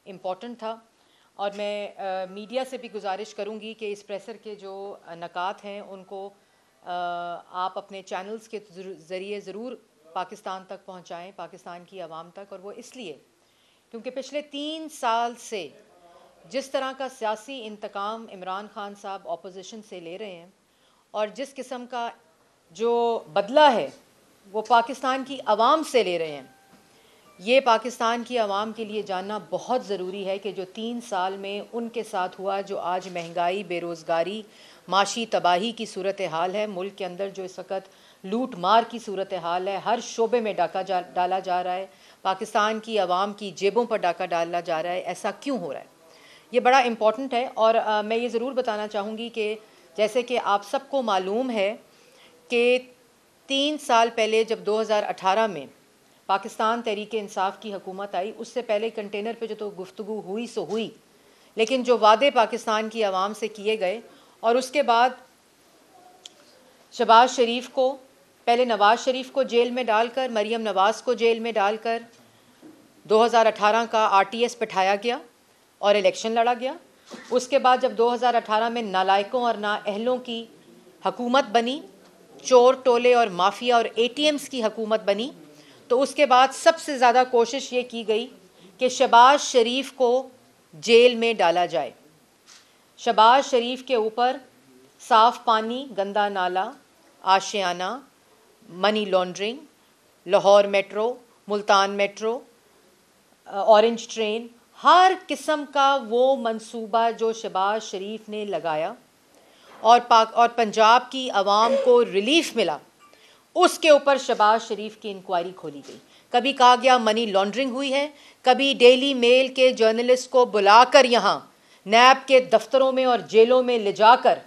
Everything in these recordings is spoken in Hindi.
इम्पॉर्टेंट था और मैं मीडिया से भी गुजारिश करूंगी कि इस प्रेसर के जो नकात हैं उनको आप अपने चैनल्स के ज़रिए ज़रूर पाकिस्तान तक पहुंचाएं, पाकिस्तान की आवाम तक। और वो इसलिए क्योंकि पिछले 3 साल से जिस तरह का सियासी इंतकाम इमरान खान साहब ऑपोजिशन से ले रहे हैं और जिस किस्म का जो बदला है वो पाकिस्तान की आवाम से ले रहे हैं, ये पाकिस्तान की आवाम के लिए जानना बहुत ज़रूरी है कि जो 3 साल में उनके साथ हुआ, जो आज महंगाई, बेरोज़गारी, माशी तबाही की सूरत हाल है, मुल्क के अंदर जो इस वक्त लूट मार की सूरत हाल है, हर शोबे में डाका डाला जा रहा है, पाकिस्तान की आवाम की जेबों पर डाका डाला जा रहा है, ऐसा क्यों हो रहा है? ये बड़ा इम्पॉर्टेंट है। और मैं ये ज़रूर बताना चाहूँगी कि जैसे कि आप सबको मालूम है कि 3 साल पहले जब 2018 में पाकिस्तान तहरीक इंसाफ की हुकूमत आई, उससे पहले कंटेनर पे जो तो गुफ्तगू हुई सो हुई, लेकिन जो वादे पाकिस्तान की आवाम से किए गए और उसके बाद शहबाज शरीफ को, पहले नवाज़ शरीफ को जेल में डालकर, मरीम नवाज़ को जेल में डालकर 2018 का RTS बिठाया गया और इलेक्शन लड़ा गया। उसके बाद जब 2018 में नालायकों और नाअहलों की हुकूमत बनी, चोर टोले और माफिया और ATMs की हुकूमत बनी, तो उसके बाद सबसे ज़्यादा कोशिश ये की गई कि शहबाज शरीफ को जेल में डाला जाए। शहबाज शरीफ के ऊपर साफ़ पानी, गंदा नाला, Ashiana, money laundering, Lahore metro, Multan metro, orange train, हर किस्म का वो मंसूबा जो शहबाज शरीफ ने लगाया और पंजाब की आवाम को रिलीफ मिला, उसके ऊपर शहबाज शरीफ की इंक्वायरी खोली गई। कभी कहा गया मनी लॉन्ड्रिंग हुई है, कभी डेली मेल के जर्नलिस्ट को बुलाकर यहाँ नैब के दफ्तरों में और जेलों में ले जाकर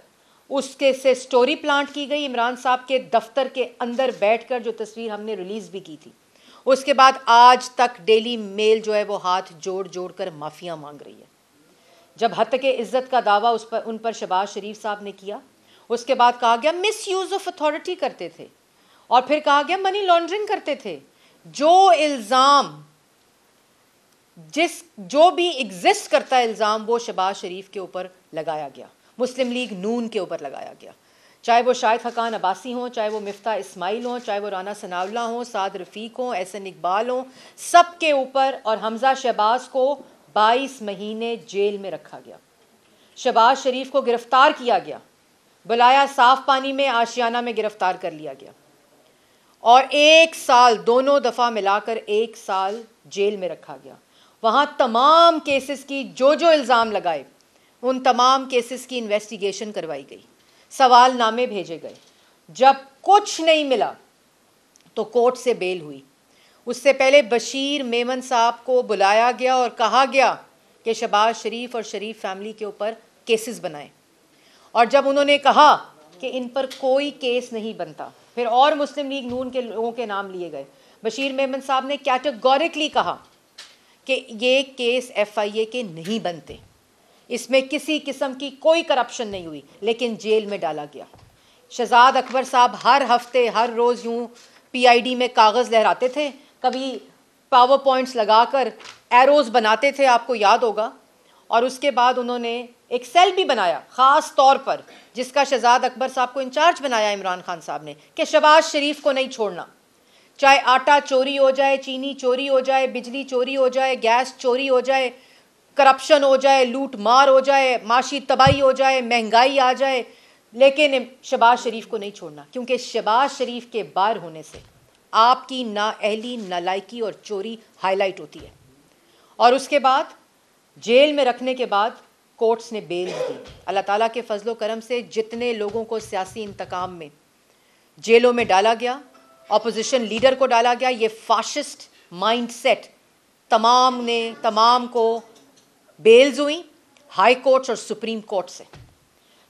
उसके से स्टोरी प्लांट की गई। इमरान साहब के दफ्तर के अंदर बैठकर जो तस्वीर हमने रिलीज़ भी की थी, उसके बाद आज तक डेली मेल जो है वो हाथ जोड़ जोड़ कर माफ़िया मांग रही है। जब हद के इज़्ज़त का दावा उन पर शहबाज शरीफ साहब ने किया, उसके बाद कहा गया मिस यूज़ ऑफ अथॉरिटी करते थे और फिर कहा गया मनी लॉन्ड्रिंग करते थे। जो इल्ज़ाम जो भी एग्जिस्ट करता है इल्ज़ाम, वो शहबाज शरीफ के ऊपर लगाया गया, मुस्लिम लीग नून के ऊपर लगाया गया, चाहे वो शाहिद हकान अब्बासी हों, चाहे वो मिफ्ता इस्माइल हों, चाहे वो राना सनाउल्लाह हों, साद रफ़ीक हों, एहसन इकबाल हों, सब के ऊपर। और हमज़ा शहबाज को 22 महीने जेल में रखा गया। शहबाज शरीफ को गिरफ्तार किया गया, बुलाया साफ़ पानी में, आशियाना में गिरफ्तार कर लिया गया और 1 साल, दोनों दफ़ा मिलाकर 1 साल जेल में रखा गया। वहाँ तमाम केसेस की जो इल्ज़ाम लगाए, उन तमाम केसेस की इन्वेस्टिगेशन करवाई गई, सवाल नामे भेजे गए। जब कुछ नहीं मिला तो कोर्ट से बेल हुई। उससे पहले बशीर मेमन साहब को बुलाया गया और कहा गया कि शहबाज शरीफ और शरीफ फैमिली के ऊपर केसेस बनाएं, और जब उन्होंने कहा कि इन पर कोई केस नहीं बनता, फिर और मुस्लिम लीग नून के लोगों के नाम लिए गए। बशीर मेमन साहब ने कैटेगोरिकली कहा कि ये केस FIA के नहीं बनते, इसमें किसी किस्म की कोई करप्शन नहीं हुई, लेकिन जेल में डाला गया। शहजाद अकबर साहब हर हफ्ते, हर रोज़ यूँ PID में कागज़ लहराते थे, कभी पावर पॉइंट्स लगाकर एरोज़ बनाते थे, आपको याद होगा। और उसके बाद उन्होंने एक सेल भी बनाया ख़ास तौर पर, जिसका शहजाद अकबर साहब को इंचार्ज बनाया इमरान खान साहब ने, कि शहबाज शरीफ को नहीं छोड़ना। चाहे आटा चोरी हो जाए, चीनी चोरी हो जाए, बिजली चोरी हो जाए, गैस चोरी हो जाए, करप्शन हो जाए, लूट मार हो जाए, माशी तबाही हो जाए, महंगाई आ जाए, लेकिन शहबाज शरीफ को नहीं छोड़ना, क्योंकि शहबाज शरीफ के बाहर होने से आपकी नाअहली, नालायकी और चोरी हाईलाइट होती है। और उसके बाद जेल में रखने के बाद कोर्ट्स ने बेल दी। अल्लाह ताला के फजलो करम से जितने लोगों को सियासी इंतकाम में जेलों में डाला गया, अपोजिशन लीडर को डाला गया, ये फाशिस्ट माइंडसेट तमाम को बेल्स हुई हाई कोर्ट्स और सुप्रीम कोर्ट से।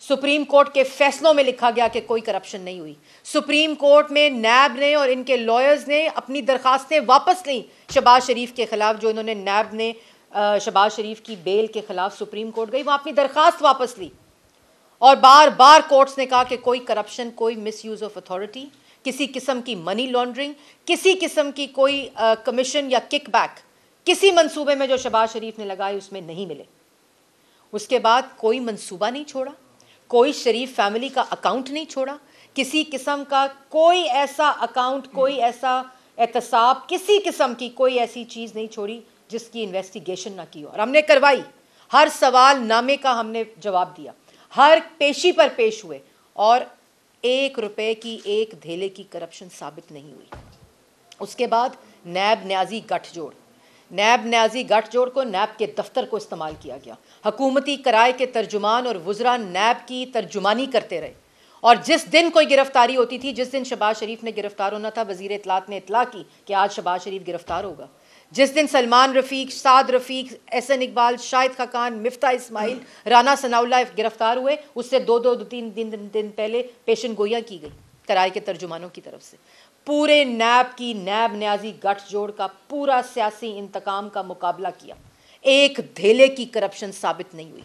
सुप्रीम कोर्ट के फैसलों में लिखा गया कि कोई करप्शन नहीं हुई। सुप्रीम कोर्ट में नैब ने और इनके लॉयर्स ने अपनी दरखास्तें वापस लीं शहबाज शरीफ के ख़िलाफ़, जो इन्होंने नैब ने शहबाज शरीफ की बेल के ख़िलाफ़ सुप्रीम कोर्ट गई, वहाँ अपनी दरखास्त वापस ली और बार बार कोर्ट्स ने कहा कि कोई करप्शन, कोई मिसयूज़ ऑफ अथॉरिटी, किसी किस्म की मनी लॉन्ड्रिंग, किसी किस्म की कोई कमीशन या किकबैक किसी मंसूबे में जो शहबाज शरीफ ने लगाए उसमें नहीं मिले। उसके बाद कोई मंसूबा नहीं छोड़ा, कोई शरीफ फैमिली का अकाउंट नहीं छोड़ा, किसी किस्म का कोई ऐसा अकाउंट, कोई ऐसा एहतसाब, किसी किस्म की कोई ऐसी चीज़ नहीं छोड़ी जिसकी इन्वेस्टिगेशन ना की हो। और हमने करवाई, हर सवाल नामे का हमने जवाब दिया, हर पेशी पर पेश हुए, और 1 रुपए की एक धेले की करप्शन साबित नहीं हुई। उसके बाद नैब न्याजी गठजोड़, नैब न्याजी गठजोड़ को नैब के दफ्तर को इस्तेमाल किया गया। हुकूमती कराए के तर्जुमान और वुज़रा नैब की तर्जुमानी करते रहे, और जिस दिन कोई गिरफ्तारी होती थी, जिस दिन शहबाज शरीफ ने गिरफ्तार होना था, वज़ीर इत्तलात ने इत्तला की कि आज शहबाज शरीफ गिरफ्तार होगा। जिस दिन सलमान रफ़ीक, साद रफ़ीक, एहसन इकबाल, शाहिद खाकान, मिफ्ता इस्माइल, राना सनाउल्लाह गिरफ्तार हुए, उससे दो तीन दिन पहले पेशन गोइयाँ की गई कराए के तर्जुमानों की तरफ से। पूरे नैब की नैब न्याजी गठजोड़ का पूरा सियासी इंतकाम का मुकाबला किया, एक धेले की करप्शन साबित नहीं हुई।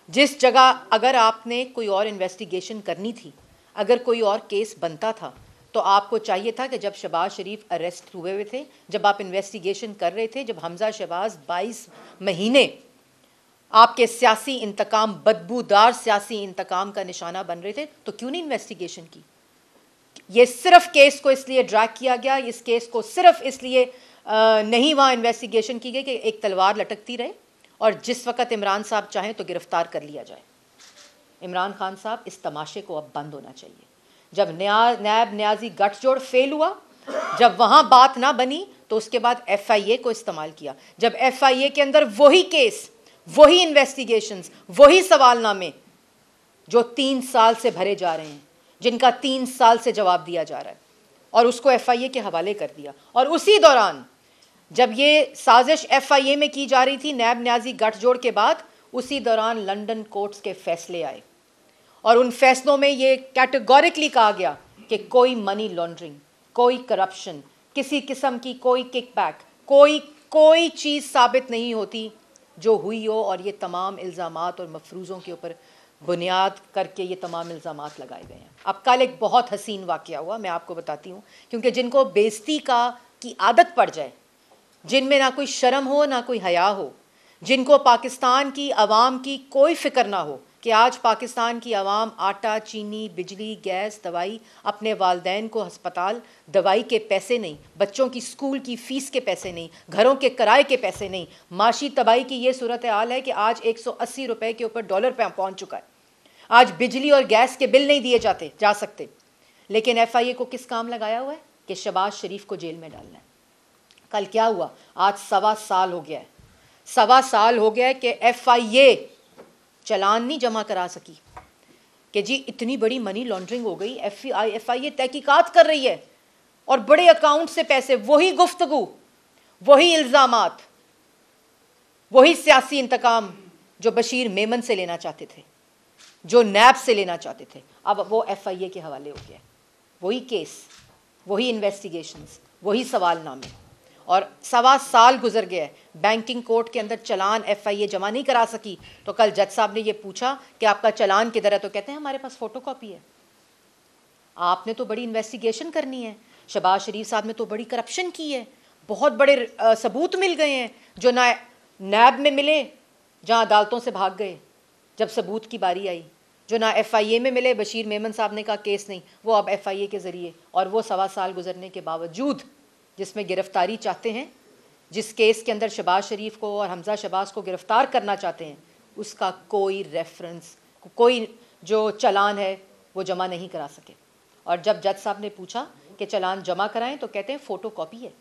जिस जगह अगर आपने कोई और इन्वेस्टिगेशन करनी थी, अगर कोई और केस बनता था, तो आपको चाहिए था कि जब शहबाज शरीफ अरेस्ट हुए थे, जब आप इन्वेस्टिगेशन कर रहे थे, जब हमजा शहबाज 22 महीने आपके सियासी इंतकाम, बदबूदार सियासी इंतकाम का निशाना बन रहे थे, तो क्यों नहीं इन्वेस्टिगेशन की? ये सिर्फ केस को इसलिए ड्रैग किया गया, इस केस को सिर्फ इसलिए नहीं वहाँ इन्वेस्टिगेशन की गई कि एक तलवार लटकती रहे और जिस वक़्त इमरान साहब चाहें तो गिरफ्तार कर लिया जाए। इमरान खान साहब, इस तमाशे को अब बंद होना चाहिए। जब नैब न्याजी गठजोड़ फेल हुआ, जब वहाँ बात ना बनी, तो उसके बाद FIA को इस्तेमाल किया। जब FIA के अंदर वही केस, वही इन्वेस्टिगेशंस, वही सवालनामे जो 3 साल से भरे जा रहे हैं, जिनका 3 साल से जवाब दिया जा रहा है, और उसको FIA के हवाले कर दिया। और उसी दौरान जब ये साजिश FIA में की जा रही थी नैब न्याजी गठजोड़ के बाद, उसी दौरान लंदन कोर्ट्स के फैसले आए, और उन फैसलों में ये कैटेगोरिकली कहा गया कि कोई मनी लॉन्ड्रिंग, कोई करप्शन, किसी किस्म की कोई किकबैक, कोई चीज़ साबित नहीं होती जो हुई हो, और ये तमाम इल्ज़ामात और मफरूज़ों के ऊपर बुनियाद करके ये तमाम इल्ज़ामात लगाए गए हैं। अब कल एक बहुत हसीन वाक़या हुआ, मैं आपको बताती हूँ, क्योंकि जिनको बेइज्जती की आदत पड़ जाए, जिनमें ना कोई शर्म हो ना कोई हया हो, जिनको पाकिस्तान की आवाम की कोई फ़िक्र ना हो कि आज पाकिस्तान की आवाम आटा, चीनी, बिजली, गैस, दवाई, अपने वालदैन को हस्पताल, दवाई के पैसे नहीं, बच्चों की स्कूल की फ़ीस के पैसे नहीं, घरों के किराए के पैसे नहीं, माशी तबाही की ये सूरत हाल है कि आज 180 रुपए के ऊपर डॉलर पे पहुँच चुका है। आज बिजली और गैस के बिल नहीं दिए जा सकते, लेकिन FIA को किस काम लगाया हुआ है कि शहबाज शरीफ को जेल में डालना है। कल क्या हुआ? आज 1.25 साल हो गया है, 1.25 साल हो गया है कि FIA चलान नहीं जमा करा सकी कि जी इतनी बड़ी मनी लॉन्ड्रिंग हो गई। FIA तहकीकात कर रही है, और बड़े अकाउंट से पैसे, वही गुफ्तगू, वही इल्ज़ामात, वही सियासी इंतकाम जो बशीर मेमन से लेना चाहते थे, जो नैब से लेना चाहते थे, अब वो FIA के हवाले हो गया। वही केस, वही इन्वेस्टिगेशंस, वही सवालनामे, और 1.25 साल गुजर गया है। बैंकिंग कोर्ट के अंदर चलान FIA जमा नहीं करा सकी। तो कल जज साहब ने ये पूछा कि आपका चलान किधर है, तो कहते हैं हमारे पास फ़ोटोकॉपी है। आपने तो बड़ी इन्वेस्टिगेशन करनी है, शहबाज शरीफ साहब ने तो बड़ी करप्शन की है, बहुत बड़े सबूत मिल गए हैं जो ना नैब में मिले, जहाँ अदालतों से भाग गए जब सबूत की बारी आई, जो ना FIA में मिले, बशीर मेमन साहब ने कहा केस नहीं, वो अब FIA के ज़रिए, और वो 1.25 साल गुजरने के बावजूद जिसमें गिरफ्तारी चाहते हैं, जिस केस के अंदर शहबाज शरीफ को और हमजा शहबाज को गिरफ़्तार करना चाहते हैं, उसका कोई रेफरेंस, कोई जो चलान है वो जमा नहीं करा सके। और जब जज साहब ने पूछा कि चलान जमा कराएं, तो कहते हैं फ़ोटोकॉपी है।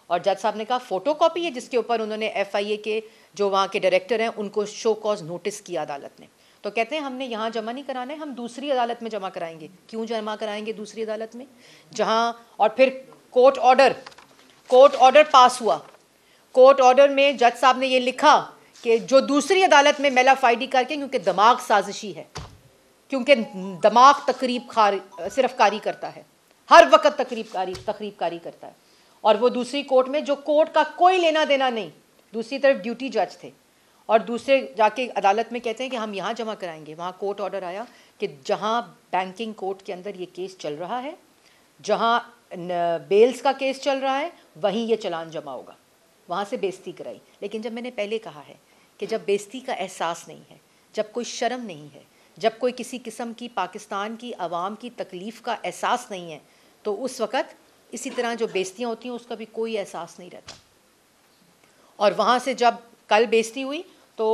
और जज साहब ने कहा फ़ोटोकॉपी है, जिसके ऊपर उन्होंने FIA के जो वहाँ के डायरेक्टर हैं उनको शो कॉज नोटिस किया अदालत ने। तो कहते हैं हमने यहाँ जमा नहीं कराना है, हम दूसरी अदालत में जमा कराएंगे। क्यों जमा कराएंगे दूसरी अदालत में? जहाँ, और फिर कोर्ट ऑर्डर पास हुआ। कोर्ट ऑर्डर में जज साहब ने ये लिखा कि जो दूसरी अदालत में मेलाफाइडी करके, क्योंकि दिमाग साजिशी है, क्योंकि दिमाग सिर्फ कारी करता है, हर वक्त तकरीबकारी करता है, और वो दूसरी कोर्ट में जो कोर्ट का कोई लेना देना नहीं, दूसरी तरफ ड्यूटी जज थे, और दूसरे जाके अदालत में कहते हैं कि हम यहाँ जमा कराएंगे। वहाँ कोर्ट ऑर्डर आया कि जहाँ बैंकिंग कोर्ट के अंदर ये केस चल रहा है, जहाँ बेल्स का केस चल रहा है, वहीं ये चलान जमा होगा। वहाँ से बेइज्जती कराई। लेकिन जब मैंने पहले कहा है कि जब बेइज्जती का एहसास नहीं है, जब कोई शर्म नहीं है, जब कोई किसी किस्म की पाकिस्तान की आवाम की तकलीफ़ का एहसास नहीं है, तो उस वक़्त इसी तरह जो बेइज्जतियाँ होती हैं उसका भी कोई एहसास नहीं रहता। और वहाँ से जब कल बेइज्जती हुई तो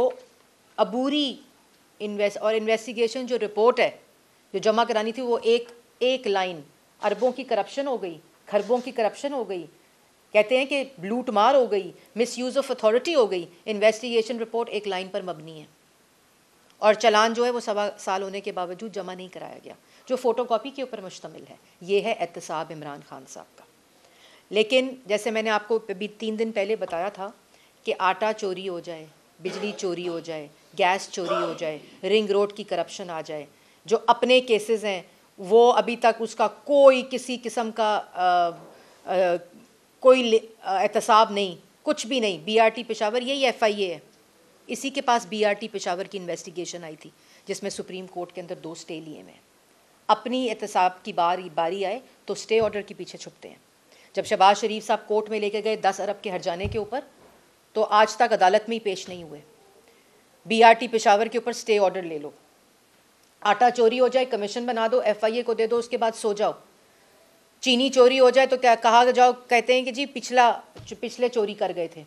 अबूरी इन्वेस्टिगेशन जो रिपोर्ट है जो जमा करानी थी वो एक लाइन, अरबों की करप्शन हो गई, खरबों की करप्शन हो गई, कहते हैं कि लूट मार हो गई, मिस यूज़ ऑफ अथॉरिटी हो गई। इन्वेस्टिगेशन रिपोर्ट एक लाइन पर मबनी है और चलान जो है वो 1.25 साल होने के बावजूद जमा नहीं कराया गया, जो फ़ोटोकॉपी के ऊपर मुश्तमिल है। ये है एहतसाब इमरान खान साहब का। लेकिन जैसे मैंने आपको अभी 3 दिन पहले बताया था कि आटा चोरी हो जाए, बिजली चोरी हो जाए, गैस चोरी हो जाए, रिंग रोड की करप्शन आ जाए, जो अपने केसेस हैं वो अभी तक उसका कोई किसी किस्म का कोई एहतसाब नहीं, कुछ भी नहीं। BRT पेशावर यही FIA है, इसी के पास BRT पेशावर की इन्वेस्टिगेशन आई थी जिसमें सुप्रीम कोर्ट के अंदर 2 स्टे लिए हुए हैं। अपनी एहतसाब की बारी आए तो स्टे ऑर्डर के पीछे छुपते हैं। जब शहबाज शरीफ साहब कोर्ट में लेके गए 10 अरब के हर्जाने के ऊपर, तो आज तक अदालत में ही पेश नहीं हुए। BRT पेशावर के ऊपर स्टे ऑर्डर ले लो, आटा चोरी हो जाए कमीशन बना दो, FIA को दे दो, उसके बाद सो जाओ। चीनी चोरी हो जाए तो क्या कहा जाओ, कहते हैं कि जी पिछले चोरी कर गए थे।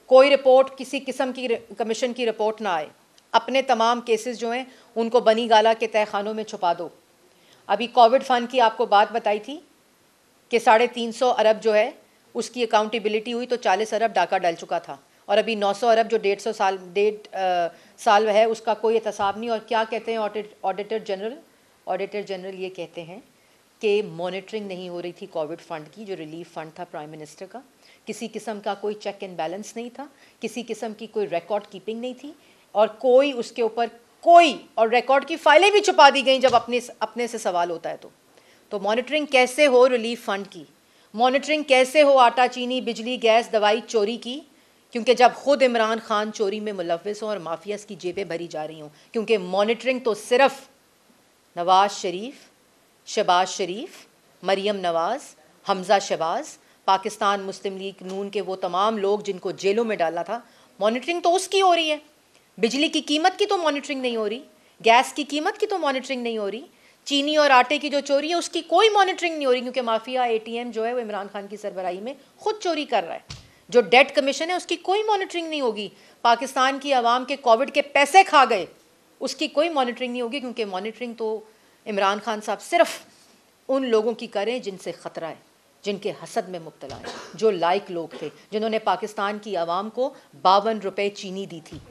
कोई रिपोर्ट, किसी किस्म की कमीशन की रिपोर्ट ना आए, अपने तमाम केसेस जो हैं उनको बनी गाला के तहखानों में छुपा दो। अभी कोविड फंड की आपको बात बताई थी कि 350 अरब जो है उसकी अकाउंटेबिलिटी हुई तो 40 अरब डाका डल चुका था, और अभी 900 अरब जो 1.5 साल है उसका कोई एहतसाब नहीं। और क्या कहते हैं ऑडिटर जनरल ये कहते हैं कि मॉनिटरिंग नहीं हो रही थी कोविड फ़ंड की, जो रिलीफ फ़ंड था प्राइम मिनिस्टर का, किसी किस्म का कोई चेक एंड बैलेंस नहीं था, किसी किस्म की कोई रिकॉर्ड कीपिंग नहीं थी, और कोई उसके ऊपर और रिकॉर्ड की फाइलें भी छुपा दी गई जब अपने से सवाल होता है तो मॉनिटरिंग कैसे हो रिलीफ फ़ंड की, मॉनिटरिंग कैसे हो आटा चीनी बिजली गैस दवाई चोरी की, क्योंकि जब ख़ुद इमरान खान चोरी में मुलव्विस हों और माफियाज़ की जेबें भरी जा रही हों। क्योंकि मॉनिटरिंग तो सिर्फ नवाज़ शरीफ, शहबाज शरीफ, मरियम नवाज़, हमज़ा शहबाज, पाकिस्तान मुस्लिम लीग नून के वो तमाम लोग जिनको जेलों में डाला था, मॉनिटरिंग तो उसकी हो रही है। बिजली की कीमत की तो मॉनिटरिंग नहीं हो रही, गैस की कीमत की तो मॉनिटरिंग नहीं हो रही, चीनी और आटे की जो चोरी है उसकी कोई मॉनिटरिंग नहीं हो रही, क्योंकि माफिया ATM जो है वो इमरान खान की सरबराही में खुद चोरी कर रहा है। जो डेट कमीशन है उसकी कोई मॉनिटरिंग नहीं होगी। पाकिस्तान की आवाम के कोविड के पैसे खा गए, उसकी कोई मॉनिटरिंग नहीं होगी, क्योंकि मॉनिटरिंग तो इमरान खान साहब सिर्फ उन लोगों की करें जिनसे ख़तरा है, जिनके हसद में मुब्तला हैं, जो लायक लोग थे, जिन्होंने पाकिस्तान की आवाम को 52 रुपये चीनी दी थी,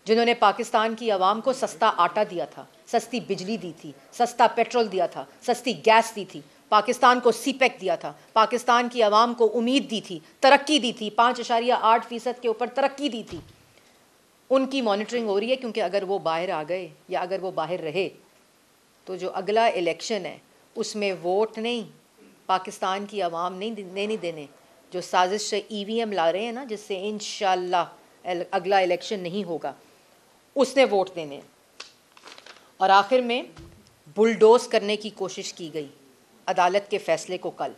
जिन्होंने पाकिस्तान की आवाम को सस्ता आटा दिया था, सस्ती बिजली दी थी, सस्ता पेट्रोल दिया था, सस्ती गैस दी थी, पाकिस्तान को CPEC दिया था, पाकिस्तान की आवाम को उम्मीद दी थी, तरक्की दी थी, 5.8% के ऊपर तरक्की दी थी। उनकी मॉनिटरिंग हो रही है, क्योंकि अगर वो बाहर आ गए या अगर वो बाहर रहे तो जो अगला इलेक्शन है उसमें वोट नहीं, पाकिस्तान की आवाम नहीं देने, जो साजिश से EVM ला रहे हैं ना, जिससे इंशाअल्लाह अगला इलेक्शन नहीं होगा, उसने वोट देने। और आखिर में बुलडोज करने की कोशिश की गई अदालत के फ़ैसले को। कल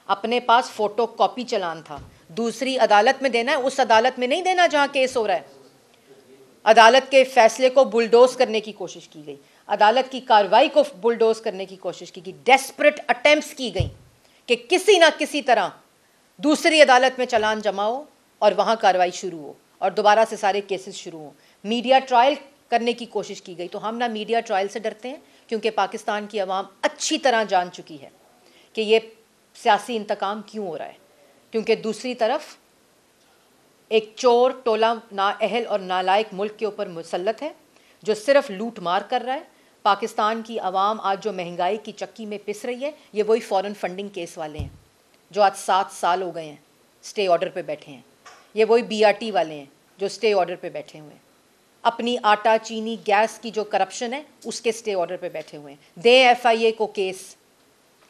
अपने पास फ़ोटो कॉपी चलान था, दूसरी अदालत में देना है, उस अदालत में नहीं देना जहाँ केस हो रहा है। अदालत के फ़ैसले को बुलडोज करने की कोशिश की गई, अदालत की कार्रवाई को बुलडोज करने की कोशिश की गई, डेस्परेट अटेम्प्ट्स की गई कि किसी ना किसी तरह दूसरी अदालत में चलान जमा हो और वहाँ कार्रवाई शुरू हो और दोबारा से सारे केसेस शुरू हों। मीडिया ट्रायल करने की कोशिश की गई, तो हम ना मीडिया ट्रायल से डरते हैं, क्योंकि पाकिस्तान की आवाम अच्छी तरह जान चुकी है कि ये सियासी इंतकाम क्यों हो रहा है। क्योंकि दूसरी तरफ एक चोर टोला नाअहल और नालायक मुल्क के ऊपर मुसल्लत है, जो सिर्फ लूट मार कर रहा है। पाकिस्तान की आवाम आज जो महंगाई की चक्की में पिस रही है, ये वही फ़ॉरेन फंडिंग केस वाले हैं जो आज 7 साल हो गए हैं स्टे ऑर्डर पे बैठे हैं। ये वही BRT वाले हैं जो स्टे ऑर्डर पे बैठे हुए हैं। अपनी आटा चीनी गैस की जो करप्शन है उसके स्टे ऑर्डर पे बैठे हुए हैं। दें FIA को केस,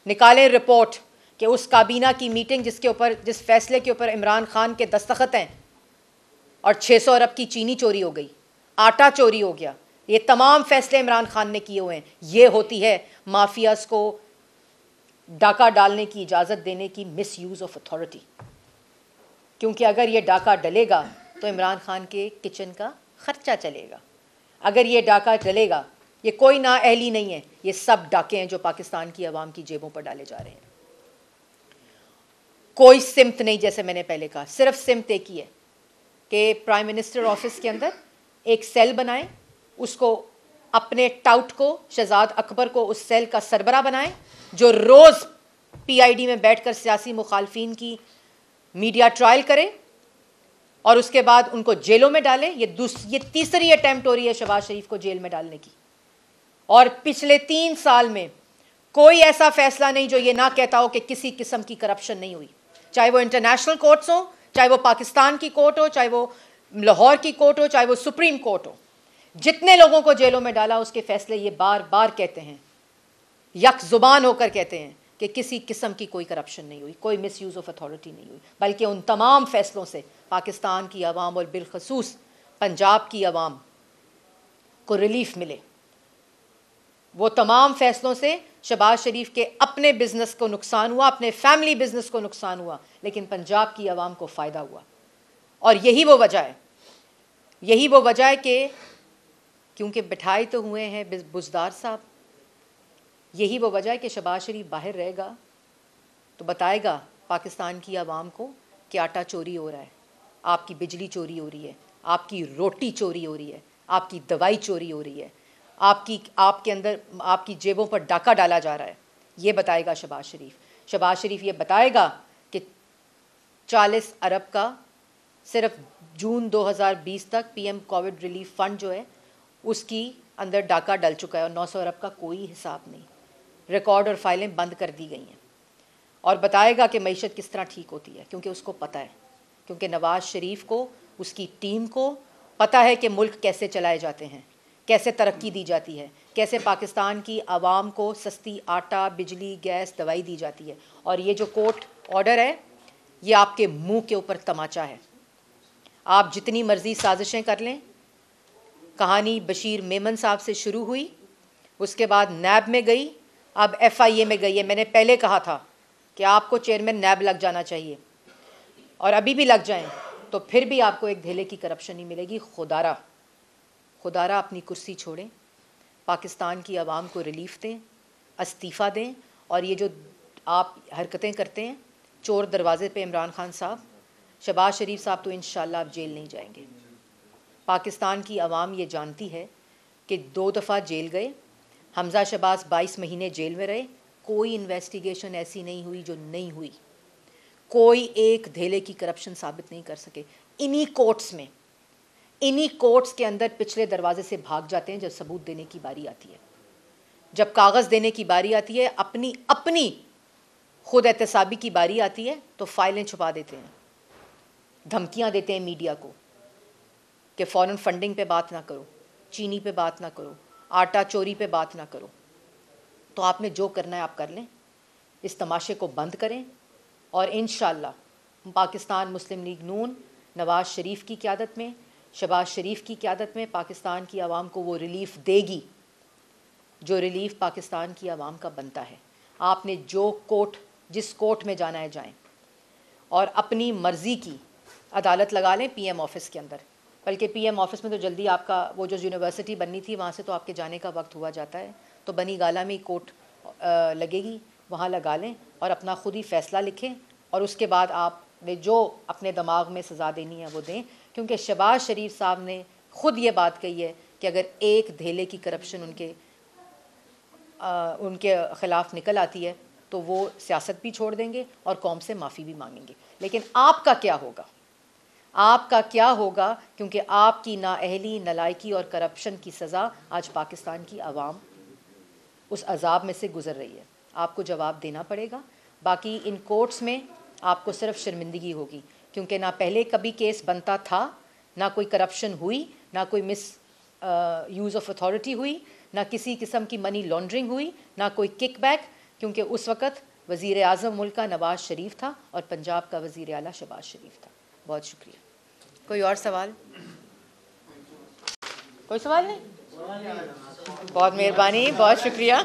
निकालें रिपोर्ट कि उस काबीना की मीटिंग जिस फैसले के ऊपर इमरान खान के दस्तखत हैं और 600 अरब की चीनी चोरी हो गई, आटा चोरी हो गया, ये तमाम फैसले इमरान खान ने किए हुए हैं। ये होती है माफियाज़ को डाका डालने की इजाज़त देने की मिस यूज़ ऑफ अथॉरिटी। क्योंकि अगर ये डाका डलेगा तो इमरान खान के किचन का ख़र्चा चलेगा। अगर ये डाका डलेगा, ये कोई नाअहली नहीं है, ये सब डाके हैं जो पाकिस्तान की आवाम की जेबों पर डाले जा रहे हैं। कोई सिमत नहीं, जैसे मैंने पहले कहा, सिर्फ सिमत एक ही है कि प्राइम मिनिस्टर ऑफिस के अंदर एक सेल बनाएं, उसको अपने टाउट को, शहजाद अकबर को उस सेल का सरबरा बनाएं, जो रोज़ PID में बैठकर सियासी मुखालफिन की मीडिया ट्रायल करें और उसके बाद उनको जेलों में डालें। ये तीसरी अटैम्प्ट हो रही है शहबाज शरीफ को जेल में डालने की, और पिछले 3 साल में कोई ऐसा फैसला नहीं जो ये ना कहता हो कि किसी किस्म की करप्शन नहीं हुई, चाहे वो इंटरनेशनल कोर्ट्स हो, चाहे वो पाकिस्तान की कोर्ट हो, चाहे वो लाहौर की कोर्ट हो, चाहे वो सुप्रीम कोर्ट हो। जितने लोगों को जेलों में डाला उसके फैसले ये बार बार कहते हैं, यक जुबान होकर कहते हैं कि किसी किस्म की कोई करप्शन नहीं हुई, कोई मिसयूज़ ऑफ अथॉरिटी नहीं हुई, बल्कि उन तमाम फैसलों से पाकिस्तान की आवाम और बिलखसूस पंजाब की आवाम को रिलीफ मिले। वो तमाम फैसलों से शहबाज शरीफ के अपने बिजनेस को नुकसान हुआ, अपने फैमिली बिजनेस को नुकसान हुआ, लेकिन पंजाब की आवाम को फ़ायदा हुआ। और यही वो वजह है कि क्योंकि बिठाए तो हुए हैं बुज़दार साहब, यही वो वजह है कि शहबाज शरीफ बाहर रहेगा तो बताएगा पाकिस्तान की आवाम को कि आटा चोरी हो रहा है, आपकी बिजली चोरी हो रही है, आपकी रोटी चोरी हो रही है, आपकी दवाई चोरी हो रही है, आपके अंदर आपकी जेबों पर डाका डाला जा रहा है। ये बताएगा शहबाज शरीफ ये बताएगा कि 40 अरब का सिर्फ जून 2020 तक PM कोविड रिलीफ फ़ंड जो है उसकी अंदर डाका डल चुका है और 900 अरब का कोई हिसाब नहीं, रिकॉर्ड और फाइलें बंद कर दी गई हैं। और बताएगा कि मईशत किस तरह ठीक होती है, क्योंकि उसको पता है, क्योंकि नवाज़ शरीफ को, उसकी टीम को पता है कि मुल्क कैसे चलाए जाते हैं, कैसे तरक्की दी जाती है, कैसे पाकिस्तान की आवाम को सस्ती आटा, बिजली, गैस, दवाई दी जाती है। और ये जो कोर्ट ऑर्डर है ये आपके मुंह के ऊपर तमाचा है। आप जितनी मर्ज़ी साजिशें कर लें, कहानी बशीर मेमन साहब से शुरू हुई, उसके बाद नैब में गई, अब FIA में गई है। मैंने पहले कहा था कि आपको चेयरमैन नैब लग जाना चाहिए, और अभी भी लग जाएं तो फिर भी आपको एक धेले की करप्शन नहीं मिलेगी। खुदारा अपनी कुर्सी छोड़ें, पाकिस्तान की आवाम को रिलीफ दें, इस्तीफ़ा दें। और ये जो आप हरकतें करते हैं चोर दरवाज़े पे इमरान खान साहब, शहबाज शरीफ साहब तो इंशाअल्लाह आप जेल नहीं जाएंगे। पाकिस्तान की आवाम ये जानती है कि 2 दफ़ा जेल गए, हमज़ा शहबाज 22 महीने जेल में रहे, कोई इन्वेस्टिगेशन ऐसी नहीं हुई जो नहीं हुई, कोई एक धेले की करप्शन साबित नहीं कर सके। इन्हीं कोर्ट्स के अंदर पिछले दरवाजे से भाग जाते हैं जब सबूत देने की बारी आती है, जब कागज़ देने की बारी आती है, अपनी खुद एहतसाबी की बारी आती है तो फाइलें छुपा देते हैं, धमकियां देते हैं मीडिया को कि फ़ॉरेन फंडिंग पे बात ना करो, चीनी पे बात ना करो, आटा चोरी पे बात ना करो। तो आपने जो करना है आप कर लें, इस तमाशे को बंद करें, और इंशाअल्लाह पाकिस्तान मुस्लिम लीग नून नवाज़ शरीफ की क़यादत में, शहबाज शरीफ की क़यादत में पाकिस्तान की आवाम को वो रिलीफ़ देगी जो रिलीफ़ पाकिस्तान की आवाम का बनता है। आपने जिस कोर्ट में जाना है जाएं, और अपनी मर्ज़ी की अदालत लगा लें PM ऑफ़िस के अंदर। बल्कि PM ऑफ़िस में तो जल्दी आपका वो जो यूनिवर्सिटी बननी थी वहाँ से तो आपके जाने का वक्त हुआ जाता है, तो बनी गाला में ही कोर्ट लगेगी, वहाँ लगा लें और अपना खुद ही फ़ैसला लिखें, और उसके बाद आपने जो अपने दिमाग में सज़ा देनी है वो दें। क्योंकि शहबाज शरीफ साहब ने ख़ुद ये बात कही है कि अगर एक धेले की करप्शन उनके ख़िलाफ़ निकल आती है तो वो सियासत भी छोड़ देंगे और कौम से माफ़ी भी मांगेंगे। लेकिन आपका क्या होगा, क्योंकि आपकी नाअहली, नलायकी और करप्शन की सज़ा आज पाकिस्तान की आवाम उस अजाब में से गुज़र रही है। आपको जवाब देना पड़ेगा। बाकी इन कोर्ट्स में आपको सिर्फ शर्मिंदगी होगी, क्योंकि ना पहले कभी केस बनता था, ना कोई करप्शन हुई, ना कोई यूज़ ऑफ अथॉरिटी हुई, ना किसी किस्म की मनी लॉन्ड्रिंग हुई, ना कोई किकबैक, क्योंकि उस वक़्त वज़ीर आज़म मुल्क का नवाज़ शरीफ था और पंजाब का वज़ीर आला शहबाज शरीफ था। बहुत शुक्रिया। कोई और सवाल? कोई सवाल नहीं? बहुत मेहरबानी, बहुत शुक्रिया।